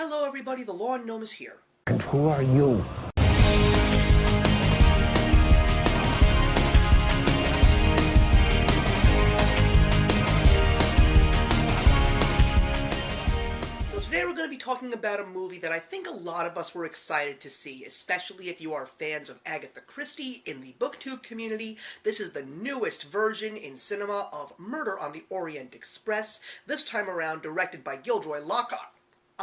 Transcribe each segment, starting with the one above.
Hello everybody, the Lawn Gnome is here. And who are you? So today we're going to be talking about a movie that I think a lot of us were excited to see, especially if you are fans of Agatha Christie in the booktube community. This is the newest version in cinema of Murder on the Orient Express, this time around directed by Gilroy Lockhart.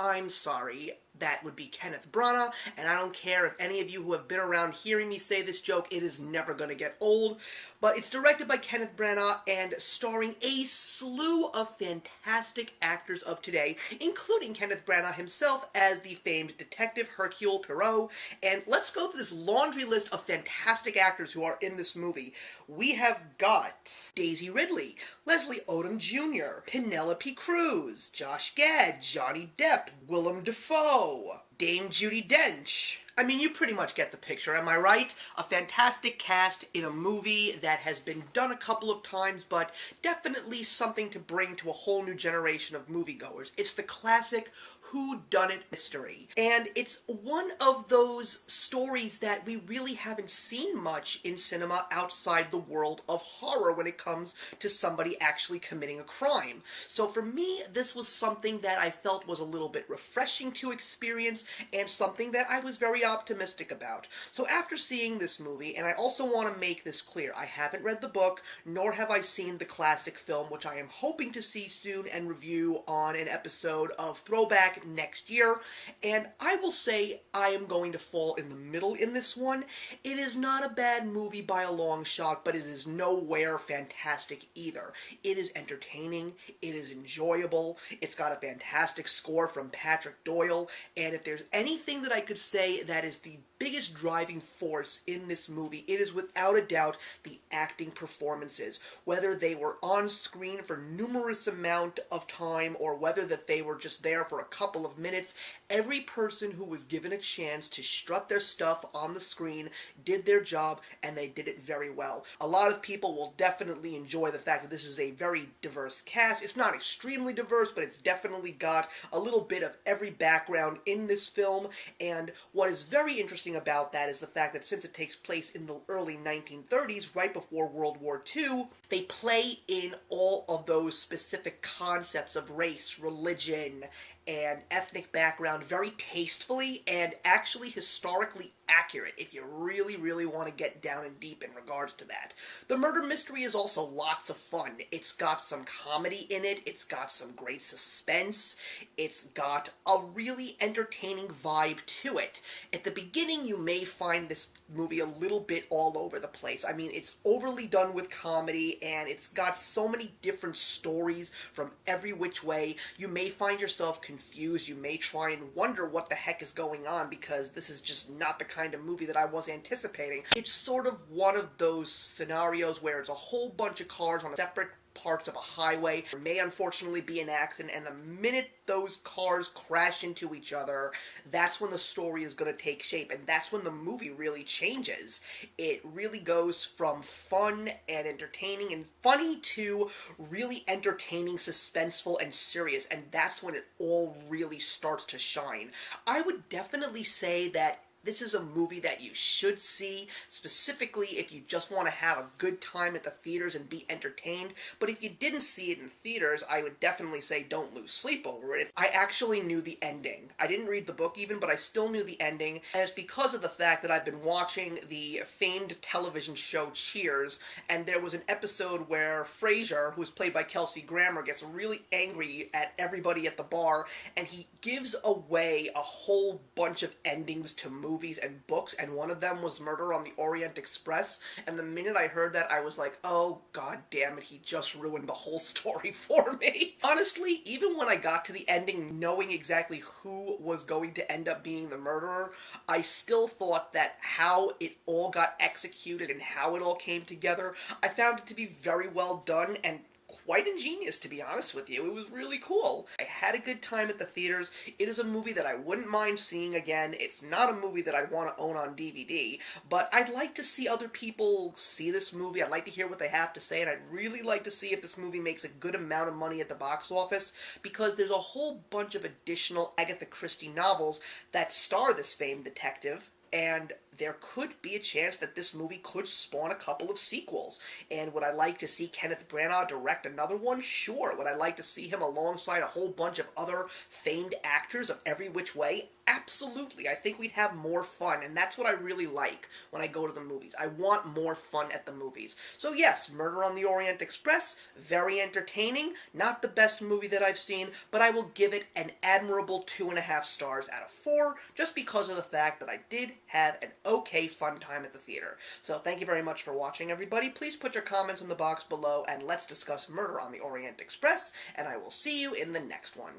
I'm sorry, that would be Kenneth Branagh, and I don't care if any of you who have been around hearing me say this joke, it is never going to get old, but it's directed by Kenneth Branagh and starring a slew of fantastic actors of today, including Kenneth Branagh himself as the famed detective Hercule Poirot, and let's go through this laundry list of fantastic actors who are in this movie. We have got Daisy Ridley, Leslie Odom Jr., Penelope Cruz, Josh Gad, Johnny Depp, Willem Dafoe, Dame Judi Dench. I mean, you pretty much get the picture, am I right? A fantastic cast in a movie that has been done a couple of times, but definitely something to bring to a whole new generation of moviegoers. It's the classic whodunit mystery. And it's one of those stories that we really haven't seen much in cinema outside the world of horror when it comes to somebody actually committing a crime. So for me, this was something that I felt was a little bit refreshing to experience, and something that I was very optimistic about. So after seeing this movie, and I also want to make this clear, I haven't read the book, nor have I seen the classic film, which I am hoping to see soon and review on an episode of Throwback next year, and I will say I am going to fall in the middle in this one. It is not a bad movie by a long shot, but it is nowhere fantastic either. It is entertaining, it is enjoyable, it's got a fantastic score from Patrick Doyle, and if there's anything that I could say that is the biggest driving force in this movie, it is without a doubt the acting performances. Whether they were on screen for numerous amount of time, or whether that they were just there for a couple of minutes, every person who was given a chance to strut their stuff on the screen did their job, and they did it very well. A lot of people will definitely enjoy the fact that this is a very diverse cast. It's not extremely diverse, but it's definitely got a little bit of every background in this film, and what is very interesting about that is the fact that since it takes place in the early 1930s, right before World War II, they play in all of those specific concepts of race, religion, and ethnic background very tastefully and actually historically accurate, if you really, really want to get down and deep in regards to that. The murder mystery is also lots of fun. It's got some comedy in it, it's got some great suspense, it's got a really entertaining vibe to it. At the beginning, you may find this movie a little bit all over the place. I mean, it's overly done with comedy, and it's got so many different stories from every which way. You may find yourself confused, you may try and wonder what the heck is going on, because this is just not the kind of movie that I was anticipating. It's sort of one of those scenarios where it's a whole bunch of cars on separate parts of a highway. There may unfortunately be an accident, and the minute those cars crash into each other, that's when the story is going to take shape, and that's when the movie really changes. It really goes from fun and entertaining and funny to really entertaining, suspenseful, and serious, and that's when it all really starts to shine. I would definitely say that this is a movie that you should see, specifically if you just want to have a good time at the theaters and be entertained. But if you didn't see it in theaters, I would definitely say don't lose sleep over it. I actually knew the ending. I didn't read the book even, but I still knew the ending, and it's because of the fact that I've been watching the famed television show Cheers, and there was an episode where Frasier, who's played by Kelsey Grammer, gets really angry at everybody at the bar, and he gives away a whole bunch of endings to movies and books, and one of them was Murder on the Orient Express, and the minute I heard that, I was like, oh god damn it, he just ruined the whole story for me. Honestly, even when I got to the ending knowing exactly who was going to end up being the murderer, I still thought that how it all got executed and how it all came together, I found it to be very well done, and quite ingenious, to be honest with you. It was really cool. I had a good time at the theaters. It is a movie that I wouldn't mind seeing again. It's not a movie that I want to own on DVD, but I'd like to see other people see this movie. I'd like to hear what they have to say, and I'd really like to see if this movie makes a good amount of money at the box office, because there's a whole bunch of additional Agatha Christie novels that star this famed detective, and there could be a chance that this movie could spawn a couple of sequels. And would I like to see Kenneth Branagh direct another one? Sure. Would I like to see him alongside a whole bunch of other famed actors of every which way? Absolutely. I think we'd have more fun, and that's what I really like when I go to the movies. I want more fun at the movies. So yes, Murder on the Orient Express, very entertaining, not the best movie that I've seen, but I will give it an admirable 2.5 stars out of 4, just because of the fact that I did have an okay fun time at the theater. So thank you very much for watching, everybody. Please put your comments in the box below, and let's discuss Murder on the Orient Express, and I will see you in the next one.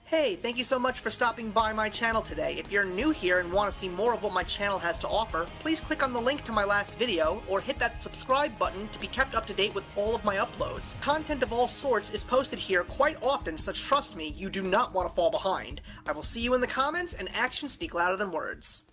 Hey, thank you so much for stopping by my channel today. If you're new here and want to see more of what my channel has to offer, please click on the link to my last video, or hit that subscribe button to be kept up to date with all of my uploads. Content of all sorts is posted here quite often, so trust me, you do not want to fall behind. I will see you in the comments, and actions speak louder than words.